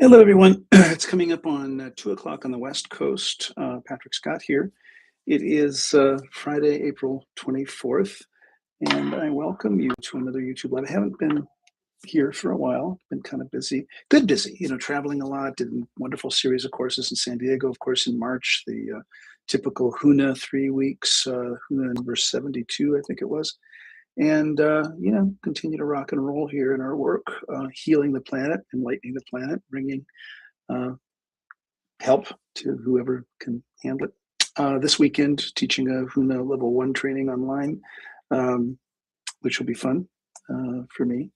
Hello, everyone. It's coming up on 2 o'clock on the West Coast. Patrick Scott here. It is Friday, April 24th, and I welcome you to another YouTube Live. I haven't been here for a while, been kind of busy, good busy, traveling a lot, did a wonderful series of courses in San Diego, of course, in March, the typical HUNA 3 weeks, HUNA number 72, I think it was. And, continue to rock and roll here in our work, healing the planet, enlightening the planet, bringing uh, help to whoever can handle it. This weekend, teaching a HUNA Level 1 training online, um, which will be fun for me.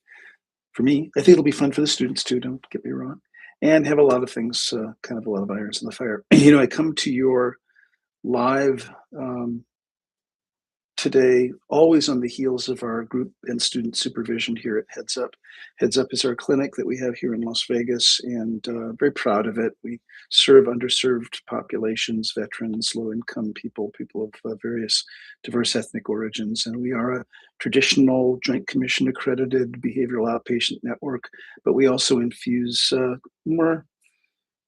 For me, I think it'll be fun for the students too, don't get me wrong. And have a lot of things, kind of a lot of irons in the fire. I come to your live today, always on the heels of our group and student supervision here at Heads Up. Heads Up is our clinic that we have here in Las Vegas, and very proud of it. We serve underserved populations, veterans, low-income people, people of various diverse ethnic origins, and we are a traditional Joint Commission accredited behavioral outpatient network, but we also infuse more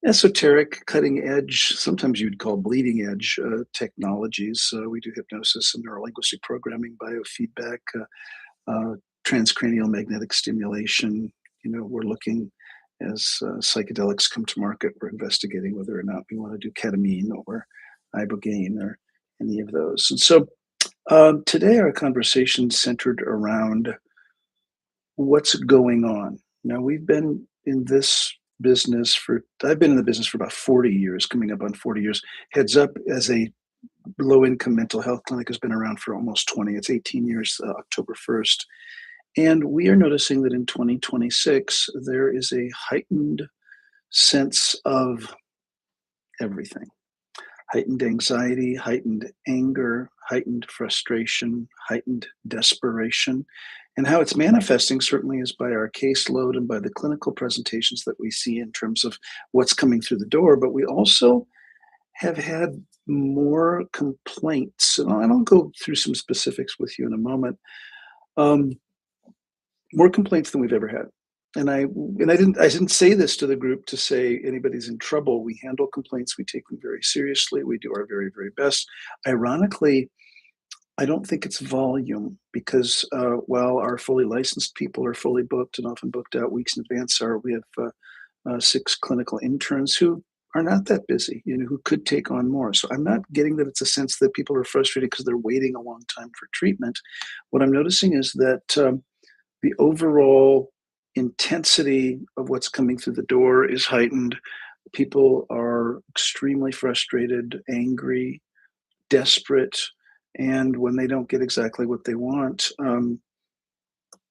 esoteric, cutting edge, sometimes you'd call bleeding edge technologies. We do hypnosis and neurolinguistic programming, biofeedback, transcranial magnetic stimulation. We're looking as psychedelics come to market, we're investigating whether or not we want to do ketamine or ibogaine or any of those. And so today our conversation centered around what's going on. Now, we've been in this business for, I've been in the business for about 40 years, coming up on 40 years. Heads Up as a low income mental health clinic has been around for almost 20. It's 18 years, October 1st. And we are noticing that in 2026, there is a heightened sense of everything: heightened anxiety, heightened anger, heightened frustration, heightened desperation. And how it's manifesting certainly is by our caseload and by the clinical presentations that we see in terms of what's coming through the door. But we also have had more complaints, and I'll go through some specifics with you in a moment. Um, More complaints than we've ever had. And I didn't say this to the group to say anybody's in trouble. We handle complaints, we take them very seriously, we do our very, very best. Ironically, I don't think it's volume because while our fully licensed people are fully booked and often booked out weeks in advance, we have 6 clinical interns who are not that busy, who could take on more. So I'm not getting that it's a sense that people are frustrated because they're waiting a long time for treatment. What I'm noticing is that the overall intensity of what's coming through the door is heightened. People are extremely frustrated, angry, desperate, and when they don't get exactly what they want,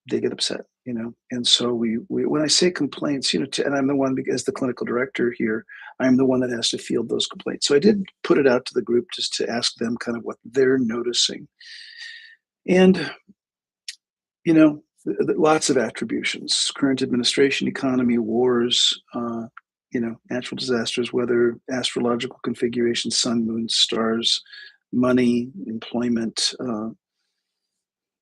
they get upset. And so we when I say complaints, and I'm the one, as the clinical director here, I'm the one that has to field those complaints. So I did put it out to the group just to ask them kind of what they're noticing, and lots of attributions: current administration, economy, wars, natural disasters, weather, astrological configurations, sun, moon, stars, money, employment,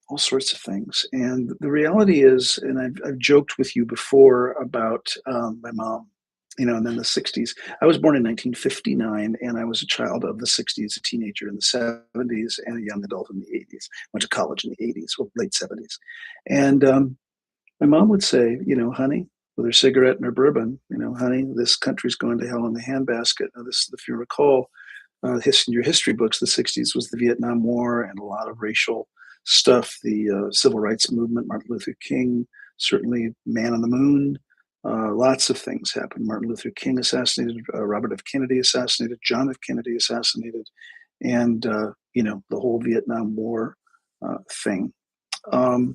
all sorts of things. And the reality is, and I've joked with you before about my mom, and then the 60s. I was born in 1959, and I was a child of the 60s, a teenager in the 70s, and a young adult in the 80s. Went to college in the 80s, well, late 70s. And my mom would say, honey, with her cigarette and her bourbon, honey, this country's going to hell in the handbasket. Now, this, if you recall, in your history books, the 60s was the Vietnam War and a lot of racial stuff, the civil rights movement, Martin Luther King, certainly Man on the Moon. Lots of things happened. Martin Luther King assassinated, Robert F. Kennedy assassinated, John F. Kennedy assassinated, and the whole Vietnam War thing. I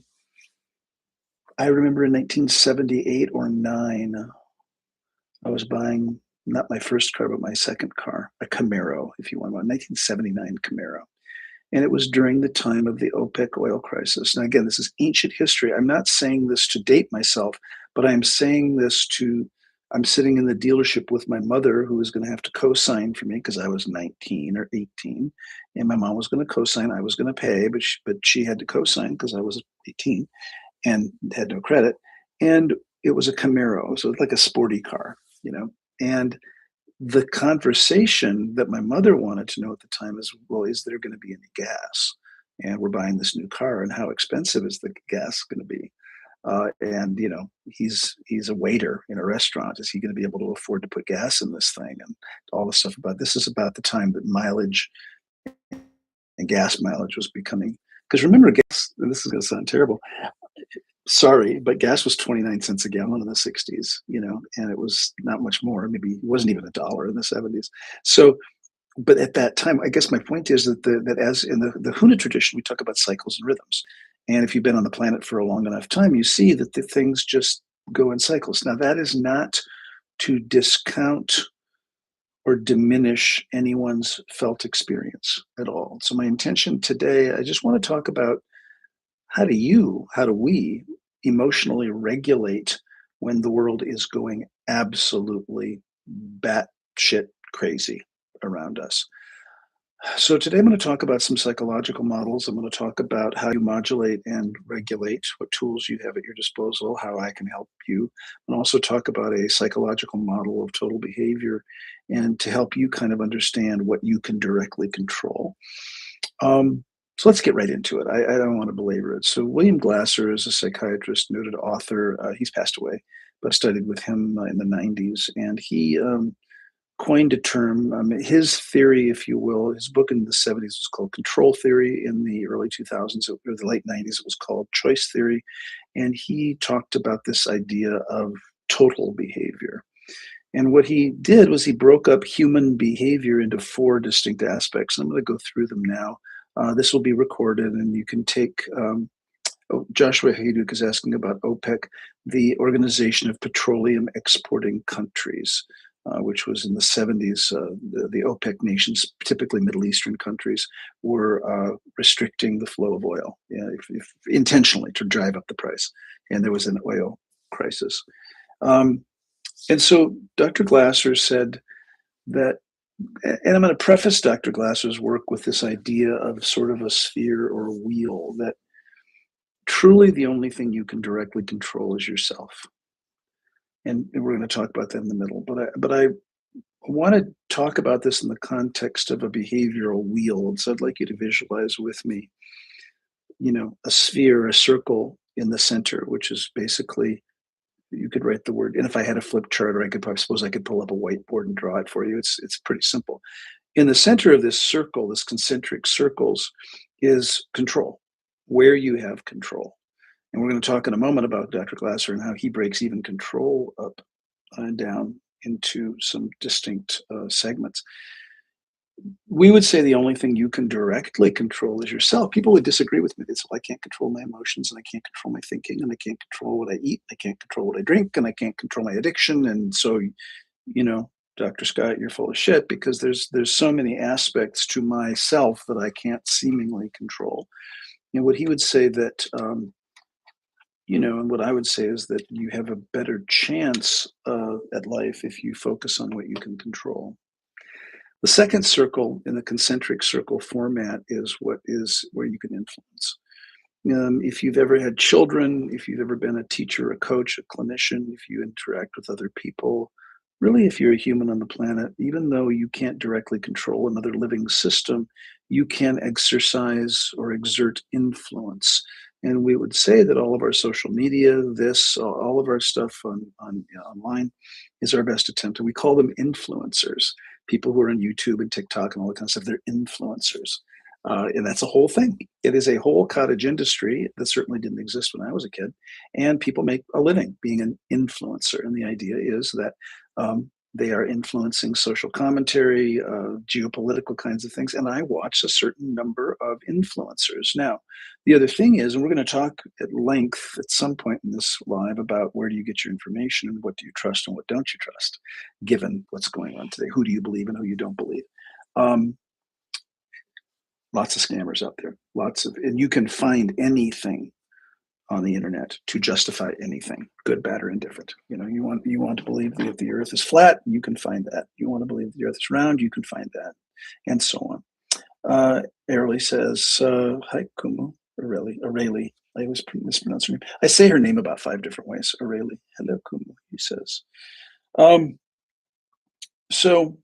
remember in 1978 or 9, I was buying not my first car, but my second car, a Camaro, if you want, a 1979 Camaro. And it was during the time of the OPEC oil crisis. Now, again, this is ancient history. I'm not saying this to date myself, but I'm saying this I'm sitting in the dealership with my mother, who was going to have to co-sign for me because I was 19 or 18. And my mom was going to co-sign. I was going to pay, but she had to co-sign because I was 18 and had no credit. And it was a Camaro, so it's like a sporty car. And the conversation that my mother wanted to know at the time is, well, is there going to be any gas? And we're buying this new car, and how expensive is the gas going to be? And he's a waiter in a restaurant. Is he going to be able to afford to put gas in this thing? And all the stuff about this is about the time that mileage and gas mileage was becoming. Because remember, gas. And this is going to sound terrible. Sorry, but gas was 29 cents a gallon in the 60s, and it was not much more. Maybe it wasn't even a dollar in the 70s. So, but at that time, I guess my point is that as in the Huna tradition, we talk about cycles and rhythms. And if you've been on the planet for a long enough time, you see that the things just go in cycles. Now, that is not to discount or diminish anyone's felt experience at all. So, my intention today, I just want to talk about how do we emotionally regulate when the world is going absolutely batshit crazy around us? So today I'm going to talk about some psychological models. I'm going to talk about how you modulate and regulate, what tools you have at your disposal, how I can help you, and also talk about a psychological model of total behavior and to help you kind of understand what you can directly control. Um, so let's get right into it. I don't want to belabor it. So William Glasser is a psychiatrist, noted author. He's passed away, but I studied with him in the 90s, and he coined a term. His theory, if you will, his book in the 70s was called Control Theory. In the early 2000s, or the late 90s, it was called Choice Theory. And he talked about this idea of total behavior. And what he did was he broke up human behavior into four distinct aspects. And I'm going to go through them now. This will be recorded, and you can take. Joshua Hayduk is asking about OPEC, the Organization of Petroleum Exporting Countries, which was in the 70s. The OPEC nations, typically Middle Eastern countries, were restricting the flow of oil, if intentionally to drive up the price. And there was an oil crisis. And so Dr. Glasser said that, and I'm going to preface Dr. Glasser's work with this idea of sort of a sphere or a wheel, that truly the only thing you can directly control is yourself. And we're going to talk about that in the middle. But I want to talk about this in the context of a behavioral wheel. And so I'd like you to visualize with me, a sphere, a circle in the center, which is basically, you could write the word, and if I had a flip chart, or I suppose I could pull up a whiteboard and draw it for you. It's pretty simple. In the center of this circle, this concentric circles, is control, where you have control. And we're going to talk in a moment about Dr. Glasser and how he breaks even control up and down into some distinct segments. We would say the only thing you can directly control is yourself. People would disagree with me. They say, well, I can't control my emotions, and I can't control my thinking, and I can't control what I eat, I can't control what I drink, and I can't control my addiction. And so, Dr. Scott, you're full of shit, because there's so many aspects to myself that I can't seemingly control. And what he would say that and what I would say is that you have a better chance at life if you focus on what you can control. The second circle in the concentric circle format is where you can influence. If you've ever had children, if you've ever been a teacher, a coach, a clinician, if you interact with other people, really, if you're a human on the planet, even though you can't directly control another living system, you can exercise or exert influence. And we would say that all of our social media, all of our stuff online is our best attempt. And we call them influencers. People who are on YouTube and TikTok and all that kind of stuff, they're influencers. And that's a whole thing. It is a whole cottage industry that certainly didn't exist when I was a kid. And people make a living being an influencer. And the idea is that they are influencing social commentary, geopolitical kinds of things. And I watch a certain number of influencers. Now, the other thing is, and we're going to talk at length at some point in this live about where do you get your information and what do you trust and what don't you trust, given what's going on today. Who do you believe and who you don't believe? Lots of scammers out there, and you can find anything on the internet to justify anything, good, bad, or indifferent. You want to believe that the earth is flat, you can find that. You want to believe the earth is round, you can find that, and so on. Airly says, hi, Kumu, Areli. I always mispronounce her name. I say her name about 5 different ways. Areli, hello, Kumu, he says. So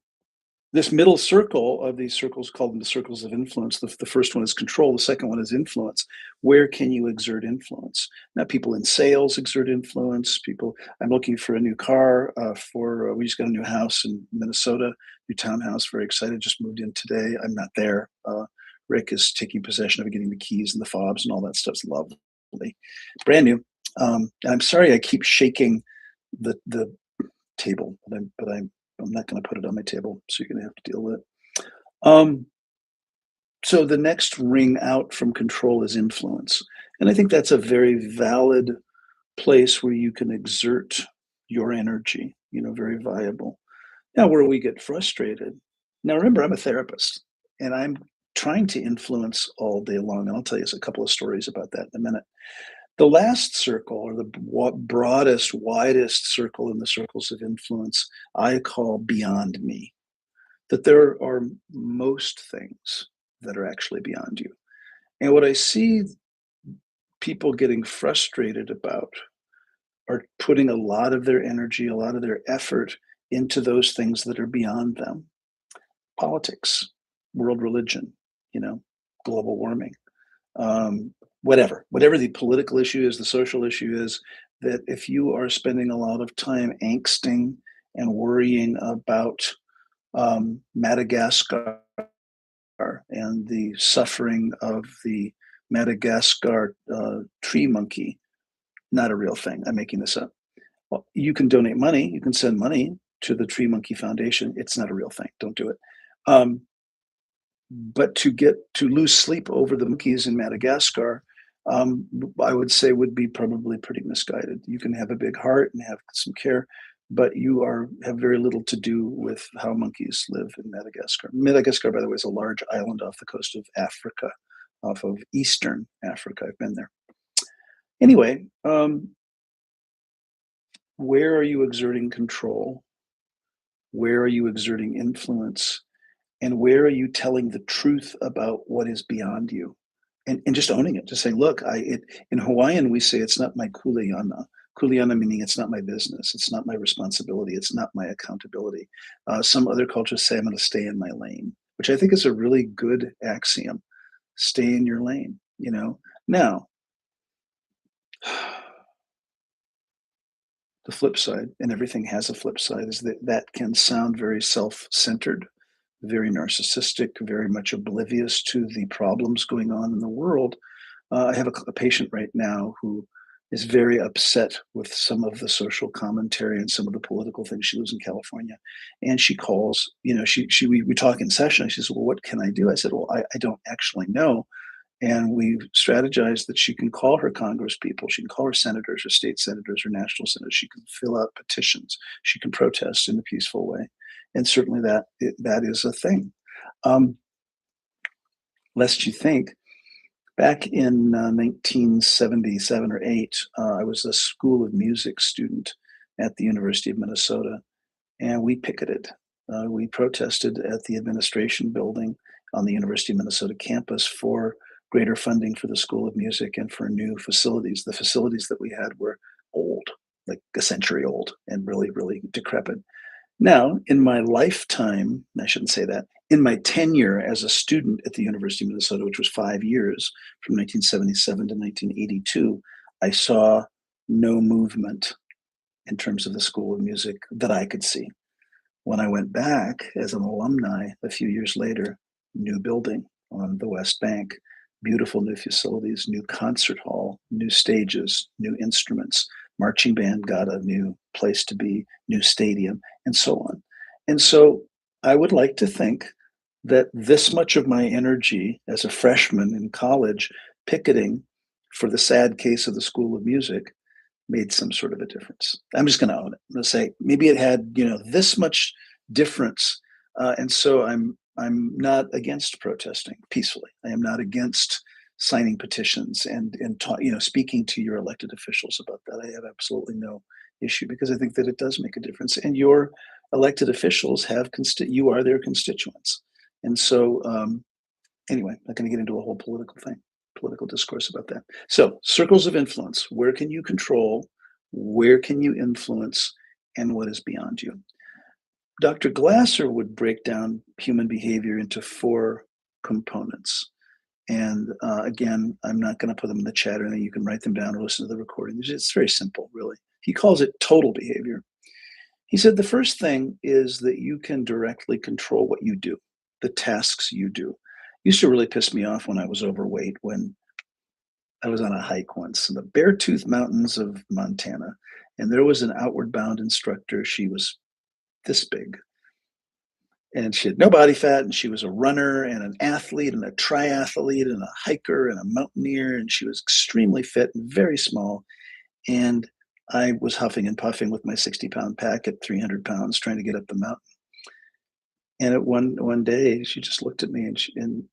this middle circle of these circles, called them the circles of influence. The first one is control. The second one is influence. Where can you exert influence? Now, people in sales exert influence. People, I'm looking for a new car. We just got a new house in Minnesota, new townhouse. Very excited. Just moved in today. I'm not there. Rick is taking possession of it, getting the keys and the fobs and all that stuff's lovely, brand new. And I'm sorry I keep shaking the table, I'm not going to put it on my table, so you're going to have to deal with it. Um, so the next ring out from control is influence, and I think that's a very valid place where you can exert your energy. Very viable. Now, where we get frustrated. Now, remember, I'm a therapist, and I'm trying to influence all day long, and I'll tell you a couple of stories about that in a minute. The last circle, or the broadest, widest circle in the circles of influence, I call beyond me. That there are most things that are actually beyond you. And what I see people getting frustrated about are putting a lot of their energy, a lot of their effort into those things that are beyond them. Politics, world religion, you know, global warming, whatever the political issue is, the social issue is, that if you are spending a lot of time angsting and worrying about Madagascar and the suffering of the Madagascar tree monkey, not a real thing. I'm making this up. Well, you can donate money. You can send money to the Tree Monkey Foundation. It's not a real thing. Don't do it. Um, but to lose sleep over the monkeys in Madagascar, I would say would be probably pretty misguided. You can have a big heart and have some care, but have very little to do with how monkeys live in Madagascar. Madagascar, by the way, is a large island off the coast of Africa, off of Eastern Africa. I've been there. Anyway, where are you exerting control? Where are you exerting influence? And where are you telling the truth about what is beyond you? And just owning it, just saying, look, in Hawaiian, we say it's not my kuleana. Kuleana meaning it's not my business. It's not my responsibility. It's not my accountability. Some other cultures say I'm going to stay in my lane, which I think is a really good axiom. Stay in your lane. Now, the flip side, and everything has a flip side, is that can sound very self-centered, very narcissistic, very much oblivious to the problems going on in the world. I have a patient right now who is very upset with some of the social commentary and some of the political things. She lives in California, and she calls. We talk in session. She says, "Well, what can I do?" I said, "Well, I don't actually know." And we strategized that she can call her Congress people, she can call her senators or state senators or national senators. She can fill out petitions. She can protest in a peaceful way, and certainly that is a thing. Um, Lest you think, back in 1977 or eight, I was a School of Music student at the University of Minnesota, and we picketed. We protested at the administration building on the University of Minnesota campus for greater funding for the School of Music and for new facilities. The facilities that we had were old, like a century old, and really, really decrepit. Now, in my lifetime, I shouldn't say that, in my tenure as a student at the University of Minnesota, which was 5 years, from 1977 to 1982, I saw no movement in terms of the School of Music that I could see. When I went back as an alumni a few years later, new building on the West Bank, beautiful new facilities, new concert hall, new stages, new instruments. Marching band got a new place to be, new stadium, and so on. And so I would like to think that this much of my energy as a freshman in college picketing for the sad case of the School of Music made some sort of a difference. I'm just going to own it. I'm going to say maybe it had, this much difference, and so I'm not against protesting peacefully. I am not against signing petitions and speaking to your elected officials about that. I have absolutely no issue because I think that it does make a difference. And your elected officials you are their constituents, and so anyway, I'm not going to get into a whole political discourse about that. So, circles of influence. Where can you control? Where can you influence? And what is beyond you? Dr. Glasser would break down human behavior into four components. And again, I'm not going to put them in the chat or anything. You can write them down or listen to the recording. It's very simple, really. He calls it total behavior. He said the first thing is that you can directly control what you do, the tasks you do. Used to really piss me off when I was overweight, when I was on a hike once in the Beartooth Mountains of Montana, and there was an outward bound instructor. She was this big, and she had no body fat, and she was a runner and an athlete and a triathlete and a hiker and a mountaineer, and she was extremely fit and very small. And I was huffing and puffing with my 60-pound pack at 300 pounds trying to get up the mountain. And at one day, she just looked at me, and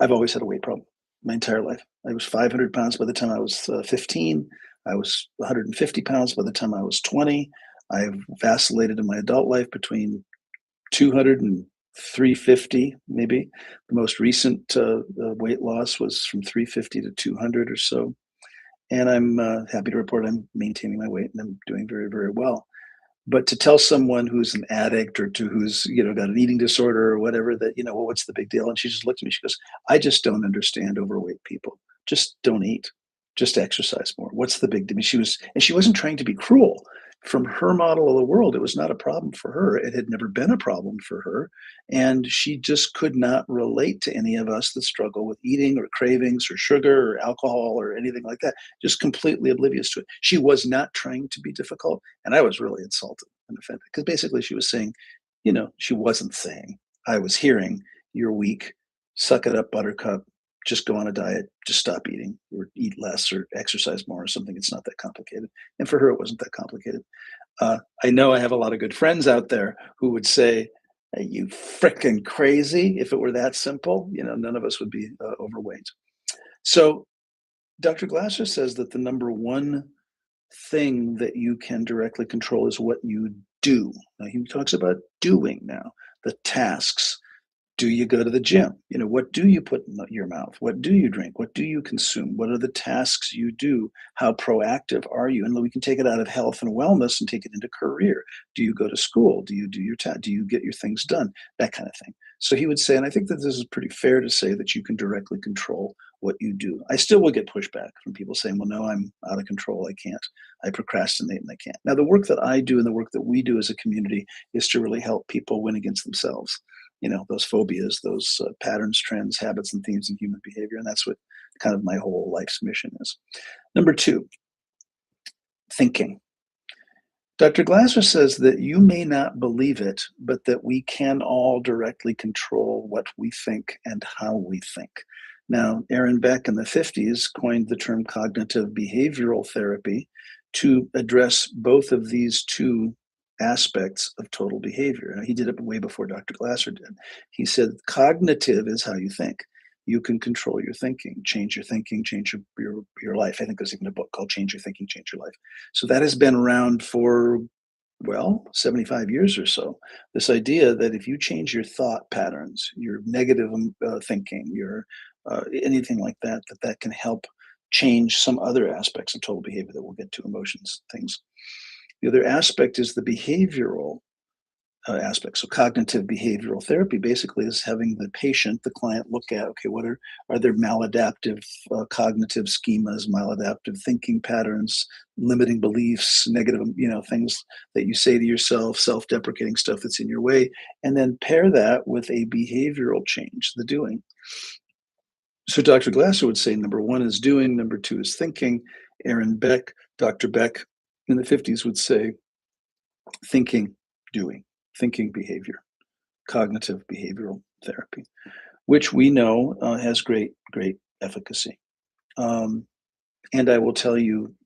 I've always had a weight problem my entire life. I was 500 pounds by the time I was 15. I was 150 pounds by the time I was 20. I've vacillated in my adult life between 200 and 350, maybe. The most recent weight loss was from 350 to 200 or so. And I'm happy to report I'm maintaining my weight and I'm doing very, very well. But to tell someone who's an addict or to who's, got an eating disorder or whatever that, well, what's the big deal? And she just looked at me, she goes, I just don't understand overweight people. Just don't eat. Just exercise more. What's the big deal? I mean, she wasn't trying to be cruel. From her model of the world, it was not a problem for her. It had never been a problem for her. And she just could not relate to any of us that struggle with eating or cravings or sugar or alcohol or anything like that. Just completely oblivious to it. She was not trying to be difficult. And I was really insulted and offended because basically she was saying, she wasn't saying, I was hearing, you're weak, suck it up, buttercup, just go on a diet, just stop eating or eat less or exercise more or something. It's not that complicated. And for her, it wasn't that complicated. I know I have a lot of good friends out there who would say, "Are you freaking crazy? If it were that simple, none of us would be overweight." So Dr. Glasser says that the number one thing that you can directly control is what you do. Now, he talks about doing now, the tasks. Do you go to the gym? What do you put in your mouth? What do you drink? What do you consume? What are the tasks you do? How proactive are you? And we can take it out of health and wellness and take it into career. Do you go to school? Do you do do you get your things done? That kind of thing. So he would say, and I think that this is pretty fair to say that you can directly control what you do. I still will get pushback from people saying, well, no, I'm out of control. I can't. I procrastinate and I can't. Now, the work that I do and the work that we do as a community is to really help people win against themselves, those phobias, those patterns, trends, habits, and themes in human behavior. And that's what kind of my whole life's mission is. Number two, thinking. Dr. Glasser says that you may not believe it, but that we can all directly control what we think and how we think. Now, Aaron Beck in the 50s coined the term cognitive behavioral therapy to address both of these two aspects of total behavior. Now, he did it way before Dr. Glasser did. He said cognitive is how you think. You can control your thinking, change your thinking, change your life. I think there's even a book called Change Your Thinking, Change Your Life. So that has been around for, 75 years or so. This idea that if you change your thought patterns, your negative thinking, your anything like that, that can help change some other aspects of total behavior that we'll get to, emotions, things. The other aspect is the behavioral aspect. So cognitive behavioral therapy basically is having the patient, the client, look at, okay, what are there maladaptive cognitive schemas, maladaptive thinking patterns, limiting beliefs, negative, things that you say to yourself, self-deprecating stuff that's in your way, and then pair that with a behavioral change, the doing. So Dr. Glasser would say number one is doing, number two is thinking. Aaron Beck, Dr. Beck in the 50s would say thinking, doing. Thinking behavior, cognitive behavioral therapy, which we know has great, great efficacy. And I will tell you,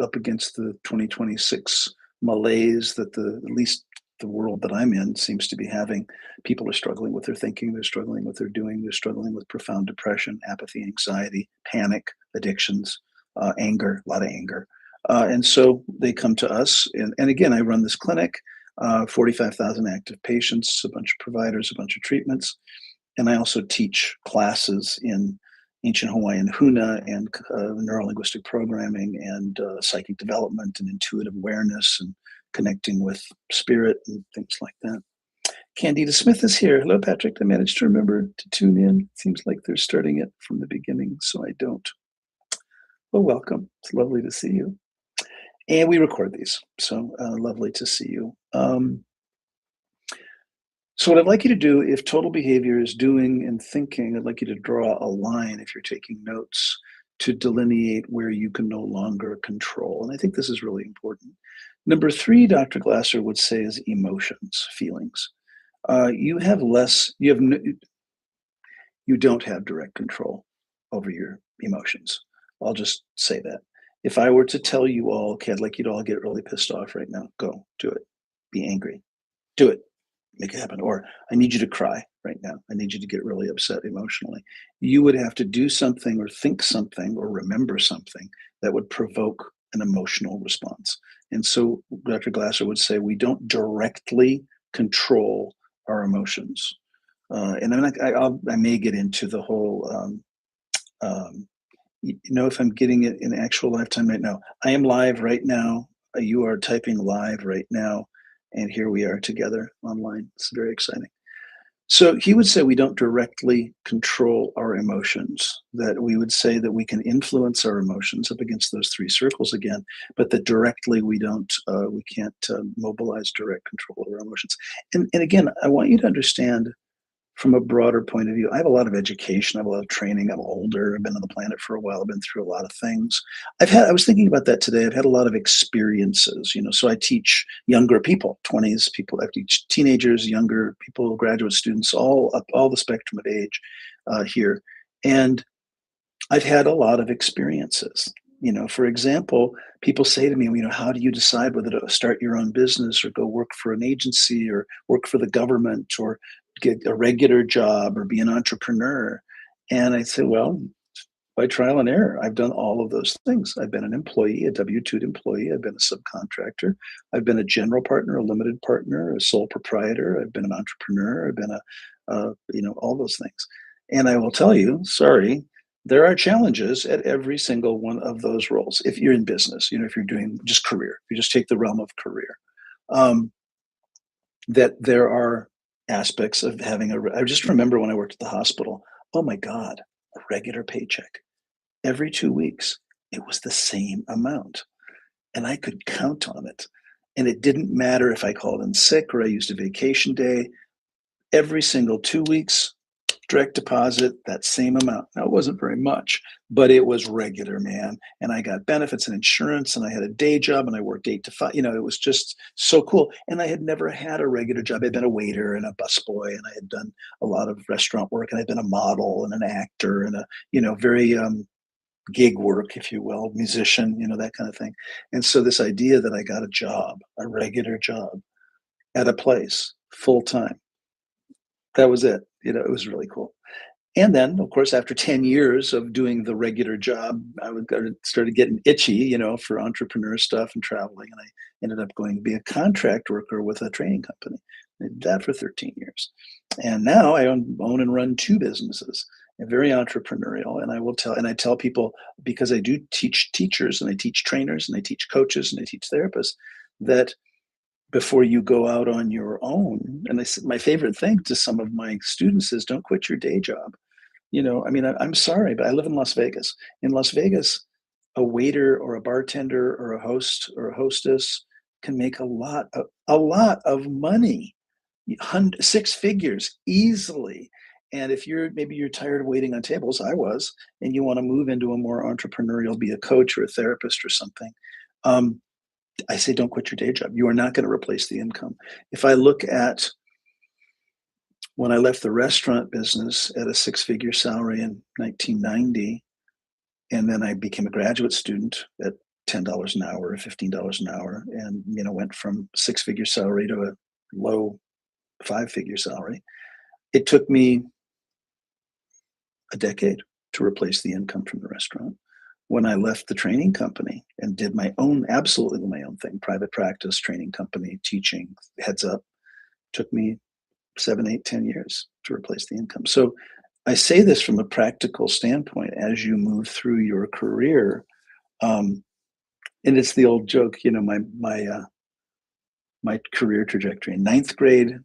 up against the 2026 malaise that at least the world that I'm in seems to be having, people are struggling with their thinking, they're struggling with their doing, they're struggling with profound depression, apathy, anxiety, panic, addictions, anger, a lot of anger. And so they come to us. And again, I run this clinic. 45,000 active patients, a bunch of providers, a bunch of treatments. And I also teach classes in ancient Hawaiian huna and neurolinguistic programming and psychic development and intuitive awareness and connecting with spirit and things like that. Candida Smith is here. Hello, Patrick. I managed to remember to tune in. Seems like they're starting it from the beginning, so I don't. Well, welcome. It's lovely to see you. And we record these, so lovely to see you. So what I'd like you to do, if total behavior is doing and thinking, I'd like you to draw a line if you're taking notes to delineate where you can no longer control. And I think this is really important. Number three, Dr. Glasser would say is emotions, feelings. You have less, you don't have direct control over your emotions. I'll just say that. If I were to tell you all, okay, I'd like you to all get really pissed off right now, go do it. Be angry. Do it. Make it happen. Or I need you to cry right now. I need you to get really upset emotionally. You would have to do something or think something or remember something that would provoke an emotional response. And so Dr. Glasser would say we don't directly control our emotions. And I'm not, I may get into the whole, if I'm getting it in actual lifetime right now. I am live right now. You are typing live right now. And here we are together online. It's very exciting. So he would say we don't directly control our emotions, that we would say that we can influence our emotions up against those three circles again, but that directly we don't, we can't mobilize direct control of our emotions. And again, I want you to understand from a broader point of view, I have a lot of education, I have a lot of training. I'm older, I've been on the planet for a while, I've been through a lot of things. I was thinking about that today. I've had a lot of experiences, so I teach younger people, 20s people, I teach teenagers, younger people, graduate students, all the spectrum of age here. And I've had a lot of experiences. For example, people say to me, how do you decide whether to start your own business or go work for an agency or work for the government or get a regular job or be an entrepreneur? And I say, well, by trial and error, I've done all of those things. I've been an employee, a W-2 employee. I've been a subcontractor. I've been a general partner, a limited partner, a sole proprietor. I've been an entrepreneur. I've been all those things. And I will tell you, sorry, there are challenges at every single one of those roles. If you're in business, if you're doing just career, if you just take the realm of career, um, that there are aspects of having I just remember when I worked at the hospital, oh my God, a regular paycheck every 2 weeks. It was the same amount and I could count on it. And it didn't matter if I called in sick or I used a vacation day. Every single 2 weeks, direct deposit, that same amount. Now, it wasn't very much, but it was regular, man. And I got benefits and insurance, and I had a day job, and I worked 8 to 5. It was just so cool. And I had never had a regular job. I'd been a waiter and a busboy, and I had done a lot of restaurant work, and I'd been a model and an actor and very gig work, if you will, musician, that kind of thing. And so this idea that I got a job, a regular job at a place full time, that was it. It was really cool. And then, of course, after 10 years of doing the regular job, started getting itchy, for entrepreneur stuff and traveling. And I ended up going to be a contract worker with a training company. I did that for 13 years. And now I own and run two businesses. I'm very entrepreneurial. And I tell people, because I do teach teachers and I teach trainers and I teach coaches and I teach therapists, that before you go out on your own, and my favorite thing to some of my students is don't quit your day job. I'm sorry, but I live in Las Vegas. In Las Vegas, a waiter or a bartender or a host or a hostess can make a lot of money, six figures easily. And if maybe you're tired of waiting on tables, I was, and you want to move into a more entrepreneurial, be a coach or a therapist or something. I say, don't quit your day job. You are not going to replace the income. If I look at when I left the restaurant business at a six-figure salary in 1990, and then I became a graduate student at $10 an hour or $15 an hour, and went from six-figure salary to a low five-figure salary. It took me a decade to replace the income from the restaurant. When I left the training company and did absolutely my own thing, private practice, training company, teaching, heads up, took me 7, 8, 10 years to replace the income. So I say this from a practical standpoint as you move through your career. And it's the old joke, my my career trajectory. In ninth grade,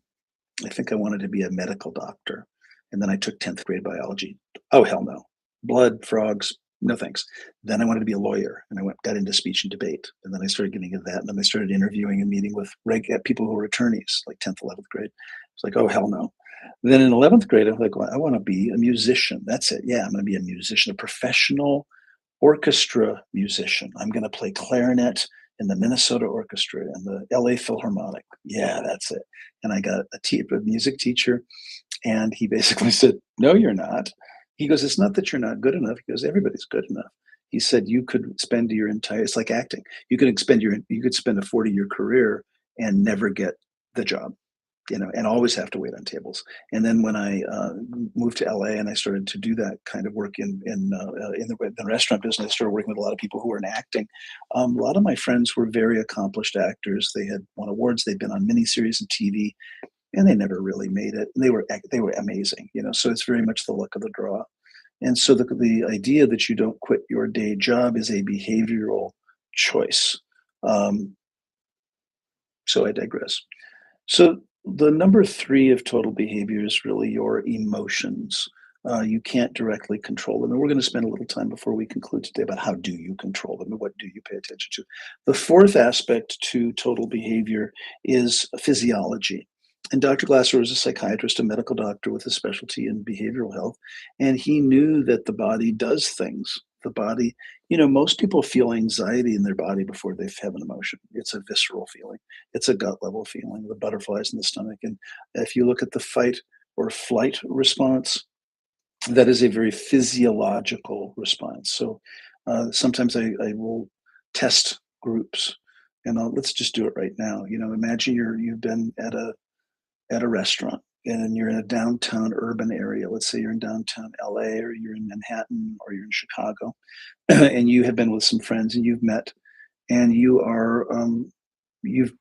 I think I wanted to be a medical doctor. And then I took 10th grade biology. Oh, hell no. Blood, frogs, no thanks. Then I wanted to be a lawyer and got into speech and debate. And then I started getting into that. And then I started interviewing and meeting with people who were attorneys, like 10th, 11th grade. It's like, oh, hell no. Then in 11th grade, I'm like, well, I want to be a musician. That's it. Yeah, I'm going to be a musician, a professional orchestra musician. I'm going to play clarinet in the Minnesota Orchestra and the LA Philharmonic. Yeah, that's it. And I got a music teacher, and he basically said, no, you're not. He goes, it's not that you're not good enough. He goes, everybody's good enough. He said, you could spend your entire, it's like acting. You could spend a 40-year career and never get the job, and always have to wait on tables. And then when I moved to LA and I started to do that kind of work in the restaurant business, I started working with a lot of people who were in acting. A lot of my friends were very accomplished actors. They had won awards. They'd been on miniseries and TV, and they never really made it. And they were amazing, So it's very much the luck of the draw. And so the idea that you don't quit your day job is a behavioral choice. Um, so I digress. So the number three of total behavior is really your emotions. You can't directly control them. And we're going to spend a little time before we conclude today about how do you control them and what do you pay attention to. The fourth aspect to total behavior is physiology. And Dr. Glasser was a psychiatrist, a medical doctor with a specialty in behavioral health. And he knew that the body does things. The body, most people feel anxiety in their body before they have an emotion. It's a visceral feeling. It's a gut level feeling, the butterflies in the stomach. And if you look at the fight or flight response, that is a very physiological response. So sometimes I will test groups, and let's just do it right now. Imagine you've been at a restaurant and you're in a downtown urban area. Let's say you're in downtown LA, or you're in Manhattan, or you're in Chicago, and you have been with some friends and you've met, and you've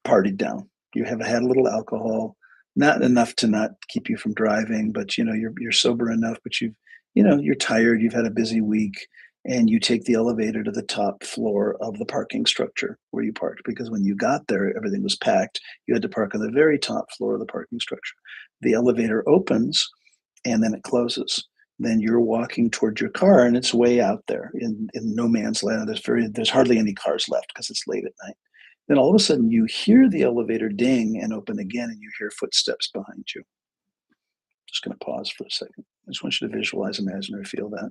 partied down. You have had a little alcohol, not enough to not keep you from driving, but you're sober enough, but you're tired, you've had a busy week, and you take the elevator to the top floor of the parking structure where you parked, because when you got there, everything was packed. You had to park on the very top floor of the parking structure. The elevator opens and then it closes. Then you're walking toward your car and it's way out there in no man's land. There's hardly any cars left because it's late at night. Then all of a sudden you hear the elevator ding and open again, and you hear footsteps behind you. Just going to pause for a second. I just want you to visualize, imagine, or feel that.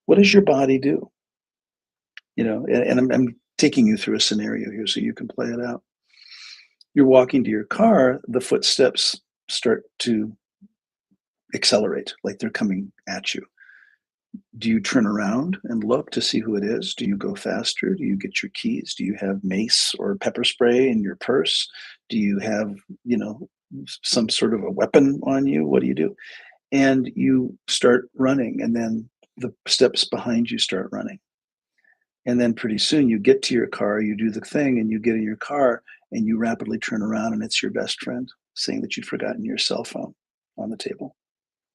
What does your body do? And I'm taking you through a scenario here so you can play it out. You're walking to your car, the footsteps start to accelerate, like they're coming at you. Do you turn around and look to see who it is? Do you go faster? Do you get your keys? Do you have mace or pepper spray in your purse? Do you have, some sort of a weapon on you? What do you do? And you start running, and then the steps behind you start running. And then pretty soon you get to your car, you do the thing, and you get in your car, and you rapidly turn around, and it's your best friend saying that you'd forgotten your cell phone on the table,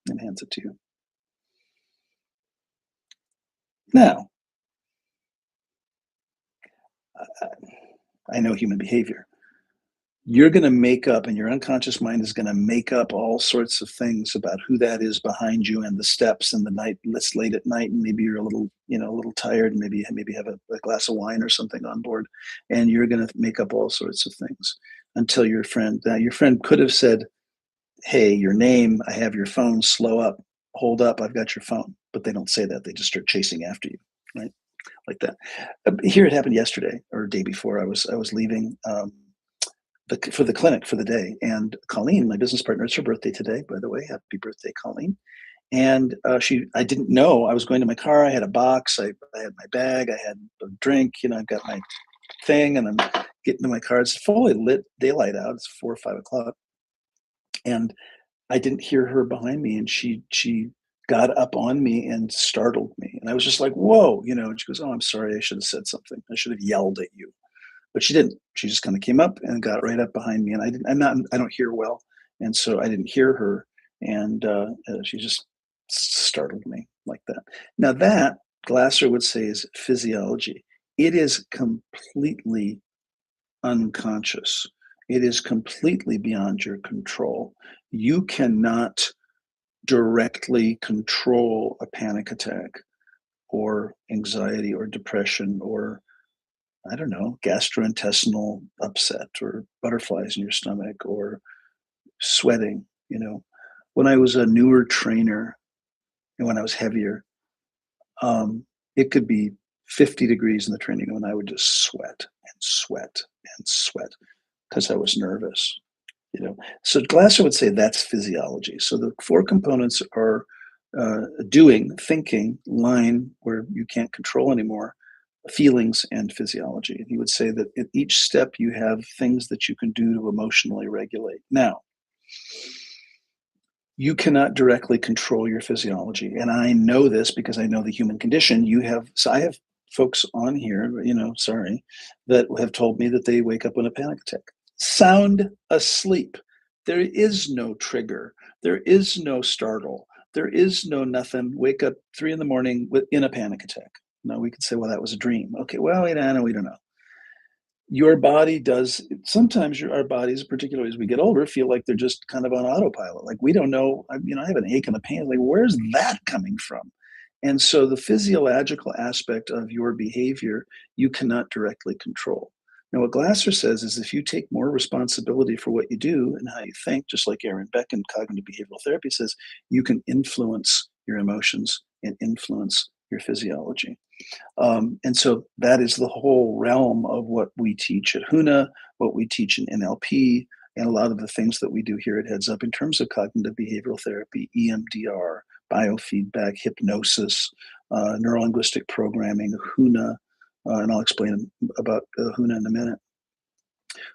and hands it to you. Now, I know human behavior. You're going to make up, and your unconscious mind is going to make up all sorts of things about who that is behind you, and the steps, and the night. It's late at night, and maybe you're a little tired, and maybe have a glass of wine or something on board, and you're going to make up all sorts of things until your friend. Now, your friend could have said, "Hey, your name. I have your phone. Slow up. Hold up. I've got your phone." But they don't say that. They just start chasing after you, right? Like that. Here, it happened yesterday or day before. I was leaving. For the clinic for the day. And Colleen, my business partner, it's her birthday today, by the way. Happy birthday, Colleen. And I didn't know I was going to my car. I had a box. I had my bag. I had a drink. I've got my thing, and I'm getting to my car. It's fully lit, daylight out. It's 4 or 5 o'clock, and I didn't hear her behind me, and she got up on me and startled me, and I was just like, "Whoa!" And she goes, "Oh, I'm sorry. I should have said something. I should have yelled at you." But she didn't. She just kind of came up and got right up behind me, and I don't hear well, and so I didn't hear her, and she just startled me like that. Now that Glasser would say is physiology. It is completely unconscious. It is completely beyond your control. You cannot directly control a panic attack or anxiety or depression or, I don't know, gastrointestinal upset or butterflies in your stomach or sweating. When I was a newer trainer and when I was heavier, it could be 50 degrees in the training room and I would just sweat and sweat and sweat because I was nervous. So Glasser would say that's physiology. So the four components are doing, thinking, line where you can't control anymore, feelings, and physiology. And he would say that at each step you have things that you can do to emotionally regulate. Now, you cannot directly control your physiology. And I know this because I know the human condition. So I have folks on here, sorry, that have told me that they wake up in a panic attack. Sound asleep. There is no trigger. There is no startle. There is no nothing. Wake up 3 in the morning in a panic attack. Now we could say, well, that was a dream. Okay, well, we don't know. Your body does sometimes our bodies, particularly as we get older, feel like they're just kind of on autopilot. Like we don't know, I have an ache and a pain. Like, where's that coming from? And so the physiological aspect of your behavior, you cannot directly control. Now, what Glasser says is if you take more responsibility for what you do and how you think, just like Aaron Beck in cognitive behavioral therapy says, you can influence your emotions and influence your physiology. And so that is the whole realm of what we teach at HUNA, what we teach in NLP, and a lot of the things that we do here at Heads Up in terms of cognitive behavioral therapy, EMDR, biofeedback, hypnosis, neurolinguistic programming, HUNA, and I'll explain about HUNA in a minute.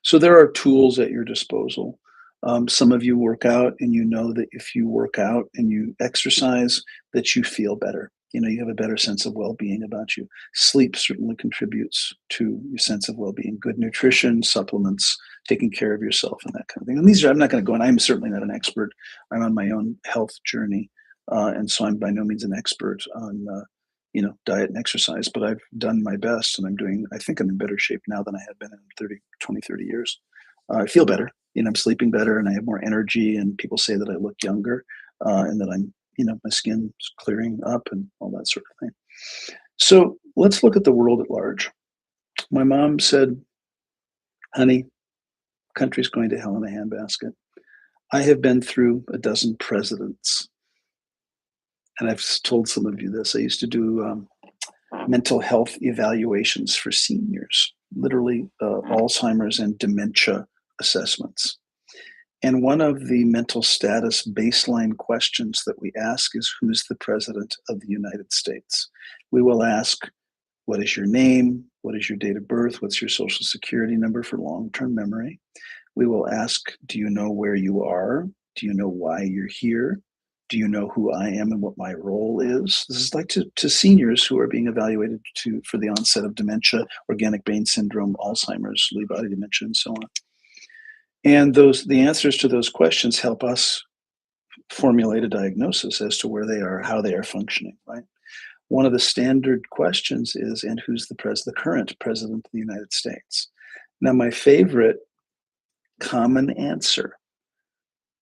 So there are tools at your disposal. Some of you work out and you know that if you work out and you exercise, that you feel better. You have a better sense of well-being about you. Sleep certainly contributes to your sense of well-being. Good nutrition, supplements, taking care of yourself, and that kind of thing. And I'm not going to go, and I'm certainly not an expert. I'm on my own health journey, and so I'm by no means an expert on diet and exercise, but I've done my best and I think I'm in better shape now than I have been in 30 years. I feel better, I'm sleeping better and I have more energy and people say that I look younger, and that my skin's clearing up and all that sort of thing. So let's look at the world at large. My mom said, honey, country's going to hell in a handbasket. I have been through a dozen presidents. And I've told some of you this. I used to do mental health evaluations for seniors, literally Alzheimer's and dementia assessments. And one of the mental status baseline questions that we ask is, who's the president of the United States? We will ask, what is your name? What is your date of birth? What's your social security number for long-term memory? We will ask, do you know where you are? Do you know why you're here? Do you know who I am and what my role is? This is like to seniors who are being evaluated for the onset of dementia, organic brain syndrome, Alzheimer's, Lewy body dementia, and so on. And the answers to those questions help us formulate a diagnosis as to where they are, how they are functioning, right? One of the standard questions is, and who's the current president of the United States? Now, my favorite common answer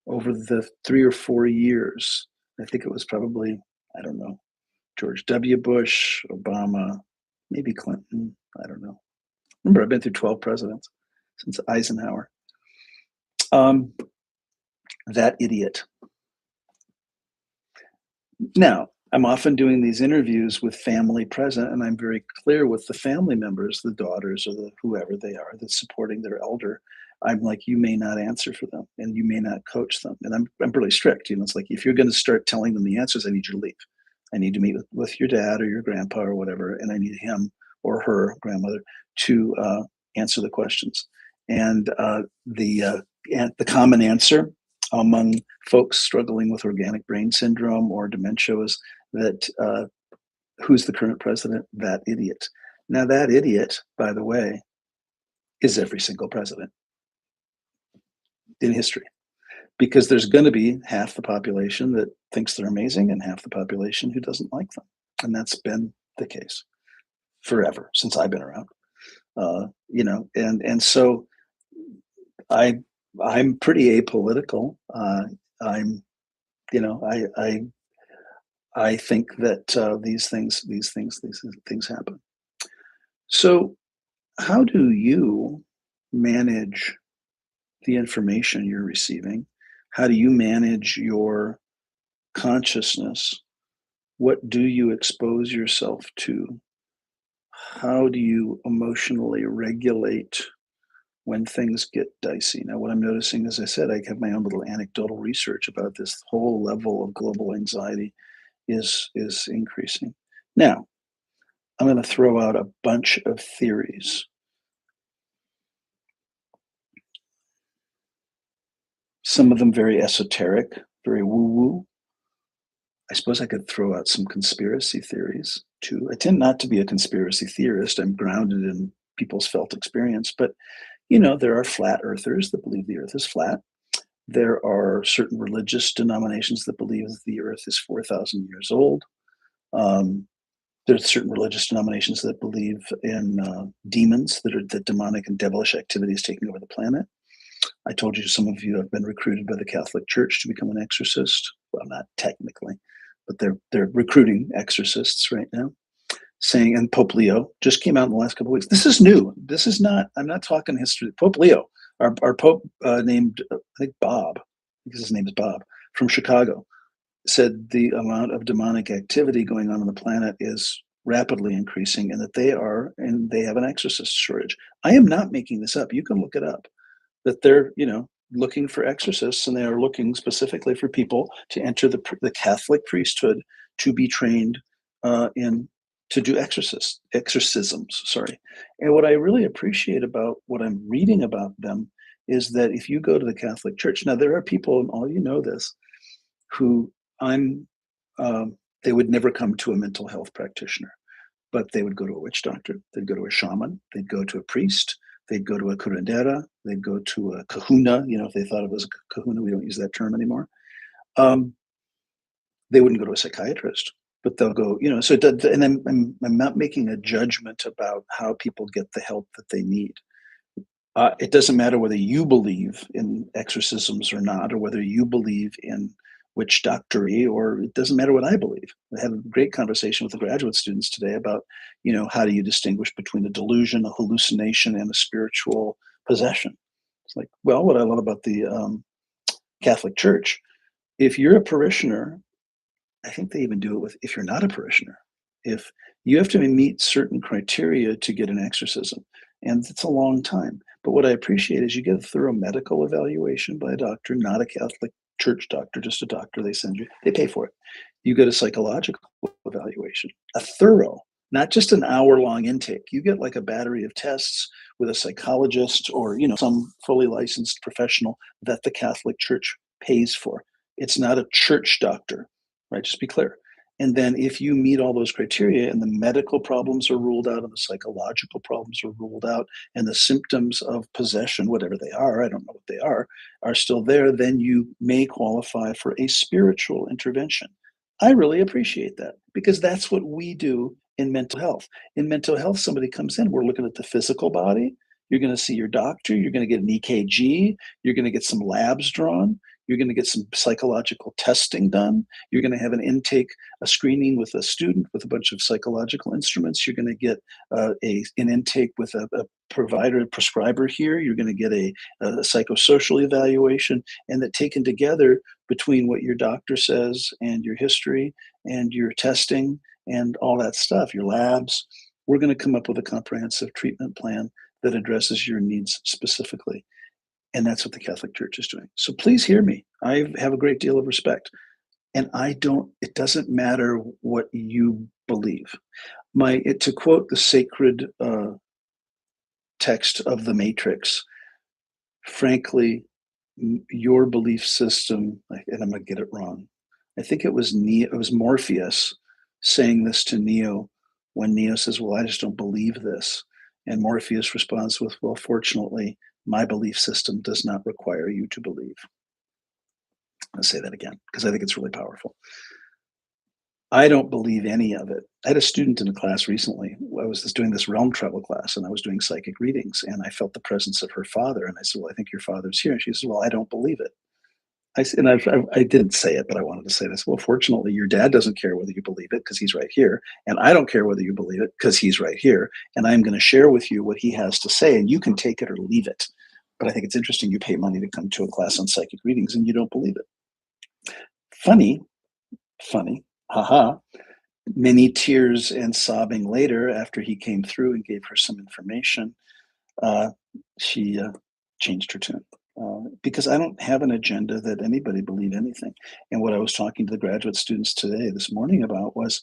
over the 3 or 4 years, I think it was probably, I don't know, George W. Bush, Obama, maybe Clinton, I don't know. Remember, I've been through 12 presidents since Eisenhower. That idiot. Now, I'm often doing these interviews with family present, and I'm very clear with the family members, the daughters or whoever they are that's supporting their elder. I'm like, you may not answer for them, and you may not coach them. And I'm really strict. It's like, if you're going to start telling them the answers, I need you to leave. I need to meet with your dad or your grandpa or whatever, and I need him or her grandmother to answer the questions. And the common answer among folks struggling with organic brain syndrome or dementia is that who's the current president? That idiot. Now, that idiot, by the way, is every single president in history, because there's going to be half the population that thinks they're amazing and half the population who doesn't like them. And that's been the case forever since I've been around. And so I I'm pretty apolitical. I'm you know I think that these things happen. So how do you manage the information you're receiving? How do you manage your consciousness? What do you expose yourself to? How do you emotionally regulate when things get dicey? Now, what I'm noticing, as I said, I have my own little anecdotal research about this whole level of global anxiety is increasing. Now, I'm going to throw out a bunch of theories, some of them very esoteric, very woo-woo. I suppose I could throw out some conspiracy theories too. I tend not to be a conspiracy theorist. I'm grounded in people's felt experience, but there are flat earthers that believe the earth is flat. There are certain religious denominations that believe the earth is 4,000 years old. Um, there's certain religious denominations that believe in demons, that demonic and devilish activities taking over the planet. I told you some of you have been recruited by the Catholic Church to become an exorcist. Well, not technically, but they're recruiting exorcists right now. Saying, and Pope Leo just came out in the last couple of weeks. This is new. This is not. I'm not talking history. Pope Leo, our Pope named I think Bob, because his name is Bob, from Chicago, said the amount of demonic activity going on the planet is rapidly increasing, and that they have an exorcist shortage. I am not making this up. You can look it up, that they're looking for exorcists, and they are looking specifically for people to enter the Catholic priesthood to be trained in to do exorcisms. Sorry. And what I really appreciate about what I'm reading about them is that if you go to the Catholic Church, now there are people, and all this, who I'm they would never come to a mental health practitioner, but they would go to a witch doctor, they'd go to a shaman, they'd go to a priest, they'd go to a curandera, they'd go to a kahuna, if they thought of it as a kahuna, we don't use that term anymore. They wouldn't go to a psychiatrist, but they'll go, so and I'm not making a judgment about how people get the help that they need. It doesn't matter whether you believe in exorcisms or not, or whether you believe in witch doctory, or it doesn't matter what I believe. I had a great conversation with the graduate students today about, how do you distinguish between a delusion, a hallucination, and a spiritual possession? It's like, well, what I love about the Catholic Church, if you're a parishioner, I think they even do it with if you're not a parishioner. If you have to meet certain criteria to get an exorcism, and it's a long time. But what I appreciate is you get a thorough medical evaluation by a doctor, not a Catholic Church doctor, just a doctor they send you. They pay for it. You get a psychological evaluation, a thorough, not just an hour-long intake. You get like a battery of tests with a psychologist or some fully licensed professional that the Catholic Church pays for. It's not a church doctor, right? Just be clear. And then if you meet all those criteria and the medical problems are ruled out and the psychological problems are ruled out and the symptoms of possession, whatever they are, I don't know what they are still there, then you may qualify for a spiritual intervention. I really appreciate that because that's what we do in mental health. In mental health, somebody comes in, we're looking at the physical body. You're going to see your doctor. You're going to get an EKG. You're going to get some labs drawn. You're going to get some psychological testing done. You're going to have a screening with a student with a bunch of psychological instruments. You're going to get an intake with a provider, a prescriber here. You're going to get a psychosocial evaluation, and that taken together between what your doctor says and your history and your testing and all that stuff, your labs, we're going to come up with a comprehensive treatment plan that addresses your needs specifically. And that's what the Catholic Church is doing. So please hear me. I have a great deal of respect. And it doesn't matter what you believe. To quote the sacred text of the Matrix, frankly, your belief system, and I'm going to get it wrong. I think it was Morpheus saying this to Neo when Neo says, well, I just don't believe this. And Morpheus responds with, well, fortunately, my belief system does not require you to believe. I'll say that again because I think it's really powerful. I don't believe any of it. I had a student in a class recently. I was just doing this realm travel class, and I was doing psychic readings, and I felt the presence of her father. And I said, "Well, I think your father's here." And she said, "Well, I don't believe it." And I didn't say it, but I wanted to say this. Well, fortunately, your dad doesn't care whether you believe it because he's right here, and I don't care whether you believe it because he's right here. And I'm going to share with you what he has to say, and you can take it or leave it. But I think it's interesting you pay money to come to a class on psychic readings and you don't believe it. Funny, funny, haha. Many tears and sobbing later, after he came through and gave her some information, uh, she changed her tune. Because I don't have an agenda that anybody believe anything. And what I was talking to the graduate students today, this morning, about was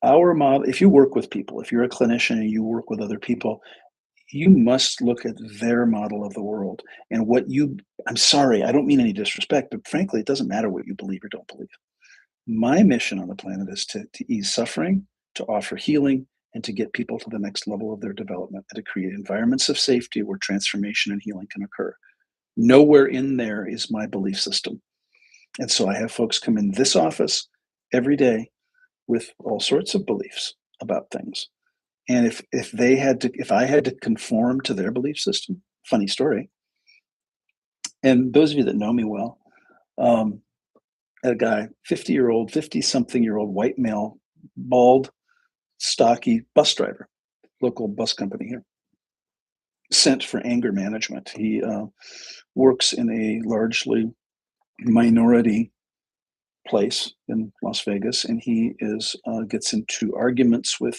our model. If you work with people, if you're a clinician and you work with other people, you must look at their model of the world and what you. I'm sorry, I don't mean any disrespect, but frankly, it doesn't matter what you believe or don't believe. My mission on the planet is to ease suffering, to offer healing, and to get people to the next level of their development, and to create environments of safety where transformation and healing can occur. Nowhere in there is my belief system. And so I have folks come in this office every day with all sorts of beliefs about things. And if I had to conform to their belief system, funny story. And those of you that know me well, um, a guy, 50-year-old, 50 something year old white male, bald, stocky bus driver, local bus company here, sent for anger management. He works in a largely minority place in Las Vegas, and he is gets into arguments with